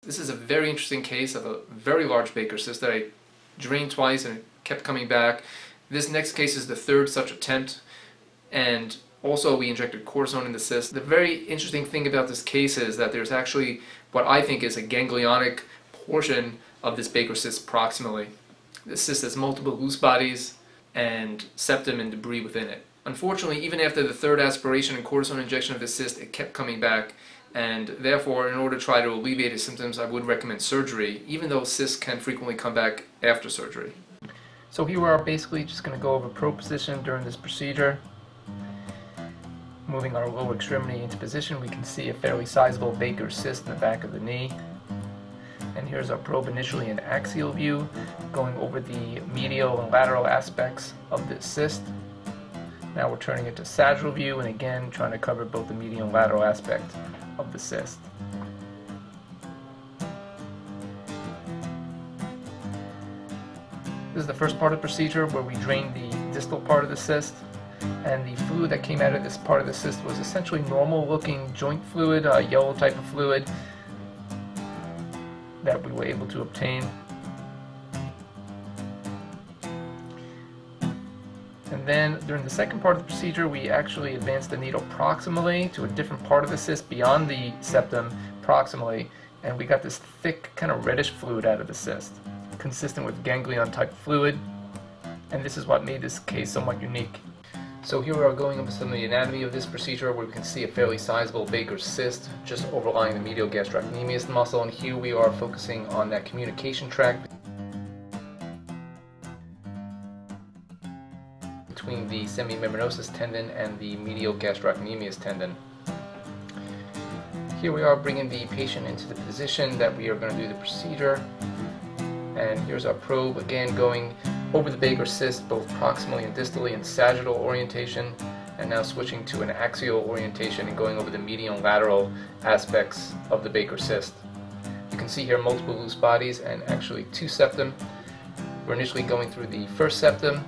This is a very interesting case of a very large Baker cyst that I drained twice and it kept coming back. This next case is the third such attempt, and also we injected cortisone in the cyst. The very interesting thing about this case is that there's actually what I think is a ganglionic portion of this Baker cyst proximally. This cyst has multiple loose bodies and septum and debris within it. Unfortunately, even after the third aspiration and cortisone injection of the cyst, it kept coming back, and therefore, in order to try to alleviate its symptoms, I would recommend surgery, even though cysts can frequently come back after surgery. So here we are basically just going to go over probe position during this procedure. Moving our lower extremity into position, we can see a fairly sizable Baker cyst in the back of the knee. And here's our probe initially in axial view, going over the medial and lateral aspects of this cyst. Now we're turning it to sagittal view, and again trying to cover both the medial and lateral aspect of the cyst. This is the first part of the procedure where we drained the distal part of the cyst, and the fluid that came out of this part of the cyst was essentially normal looking joint fluid, a yellow type of fluid that we were able to obtain. And then during the second part of the procedure, we actually advanced the needle proximally to a different part of the cyst beyond the septum proximally, and we got this thick kind of reddish fluid out of the cyst, consistent with ganglion type fluid, and this is what made this case somewhat unique. So here we are going over some of the anatomy of this procedure, where we can see a fairly sizable Baker cyst just overlying the medial gastrocnemius muscle, and here we are focusing on that communication tract between the semimembranosus tendon and the medial gastrocnemius tendon. Here we are bringing the patient into the position that we are going to do the procedure, and here's our probe again going over the Baker cyst both proximally and distally in sagittal orientation, and now switching to an axial orientation and going over the medial and lateral aspects of the Baker cyst. You can see here multiple loose bodies and actually two septum. We're initially going through the first septum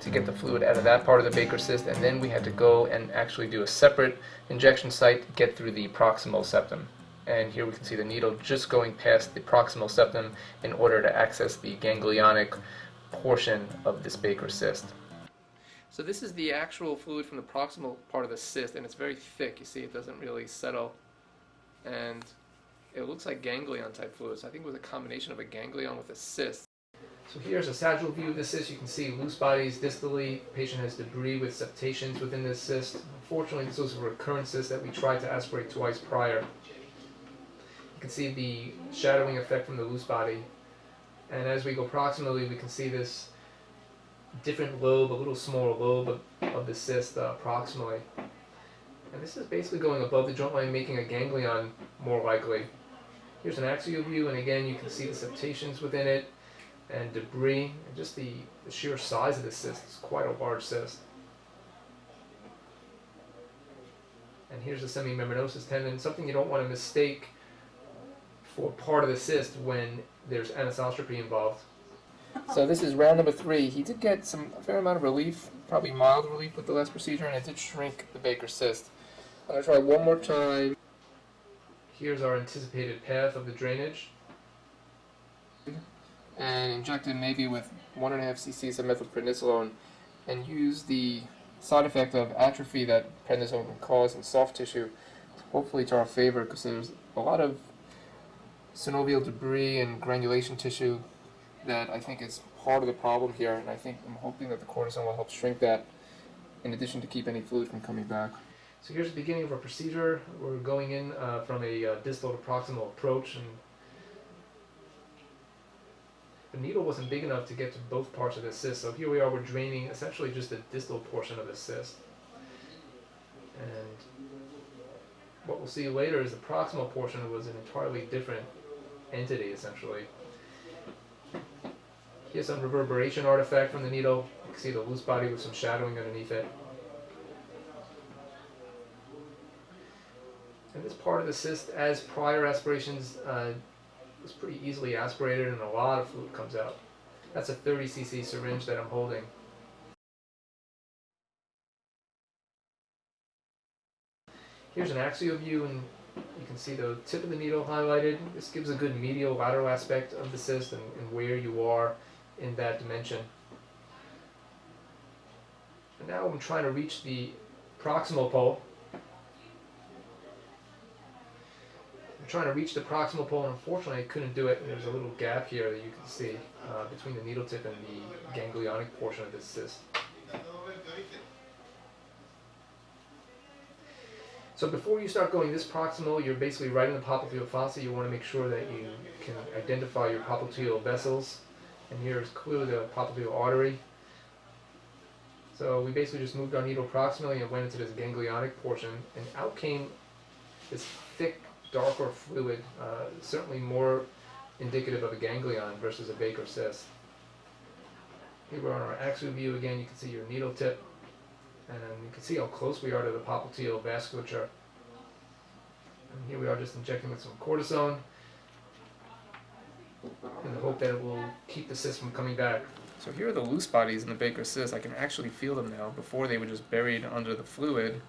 to get the fluid out of that part of the Baker cyst, and then we had to go and actually do a separate injection site to get through the proximal septum. And here we can see the needle just going past the proximal septum in order to access the ganglionic portion of this Baker cyst. So this is the actual fluid from the proximal part of the cyst, and it's very thick. You see it doesn't really settle, and it looks like ganglion type fluid. So I think it was a combination of a ganglion with a cyst. So here's a sagittal view of the cyst. You can see loose bodies distally. The patient has debris with septations within this cyst. Unfortunately, this was a recurrent cyst that we tried to aspirate twice prior. You can see the shadowing effect from the loose body. And as we go proximally, we can see this different lobe, a little smaller lobe of the cyst proximally. And this is basically going above the joint line, making a ganglion more likely. Here's an axial view, and again you can see the septations within it and debris, and just the sheer size of the cyst. It's quite a large cyst. And here's the semimembranosus tendon, something you don't want to mistake for part of the cyst when there's anisotropy involved. So this is round number 3. He did get a fair amount of relief, probably mild relief with the last procedure, and it did shrink the Baker cyst. I'm going to try one more time. Here's our anticipated path of the drainage. And injected maybe with 1.5 cc's of methylprednisolone, and use the side effect of atrophy that prednisone can cause in soft tissue, hopefully to our favor, because there's a lot of synovial debris and granulation tissue that I think is part of the problem here, and I'm hoping that the cortisone will help shrink that, in addition to keep any fluid from coming back. So here's the beginning of our procedure. We're going in from a distal to proximal approach, and the needle wasn't big enough to get to both parts of the cyst, so here we are, we're draining essentially just the distal portion of the cyst. And what we'll see later is the proximal portion was an entirely different entity, essentially. Here's some reverberation artifact from the needle. You can see the loose body with some shadowing underneath it. And this part of the cyst, as prior aspirations, was pretty easily aspirated, and a lot of fluid comes out. That's a 30 cc syringe that I'm holding. Here's an axial view, and You can see the tip of the needle highlighted. This gives a good medial lateral aspect of the cyst and where you are in that dimension. And now I'm trying to reach the proximal pole. I'm trying to reach the proximal pole, and unfortunately I couldn't do it. There's a little gap here that you can see between the needle tip and the ganglionic portion of this cyst. So before you start going this proximal, you're basically right in the popliteal fossa. You want to make sure that you can identify your popliteal vessels. And here is clearly the popliteal artery. So we basically just moved our needle proximally and went into this ganglionic portion, and out came this thick, darker fluid, certainly more indicative of a ganglion versus a Baker cyst. Here we're on our axial view again. You can see your needle tip, and you can see how close we are to the popliteal vasculature. And here we are just injecting with some cortisone in the hope that it will keep the cyst from coming back. So here are the loose bodies in the Baker cyst. I can actually feel them now. Before they were just buried under the fluid.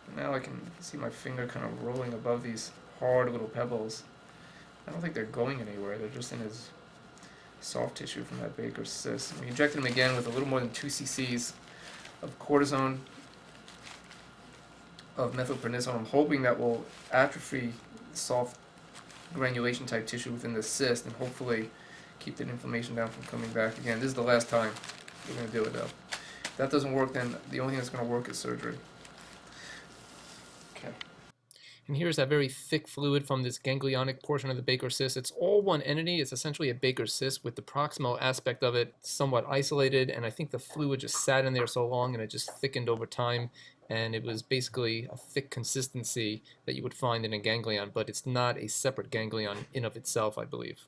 And now I can see my finger kind of rolling above these hard little pebbles. I don't think they're going anywhere. They're just in his soft tissue from that Baker cyst. We injected him again with a little more than 2 cc's of cortisone, of methylprednisolone. I'm hoping that will atrophy soft granulation type tissue within the cyst and hopefully keep that inflammation down from coming back again. This is the last time we're going to do it though. If that doesn't work, then the only thing that's going to work is surgery. Okay. And here's that very thick fluid from this ganglionic portion of the Baker cyst. It's all one entity. It's essentially a Baker cyst with the proximal aspect of it somewhat isolated, and I think the fluid just sat in there so long and it just thickened over time, and it was basically a thick consistency that you would find in a ganglion, but it's not a separate ganglion in of itself, I believe.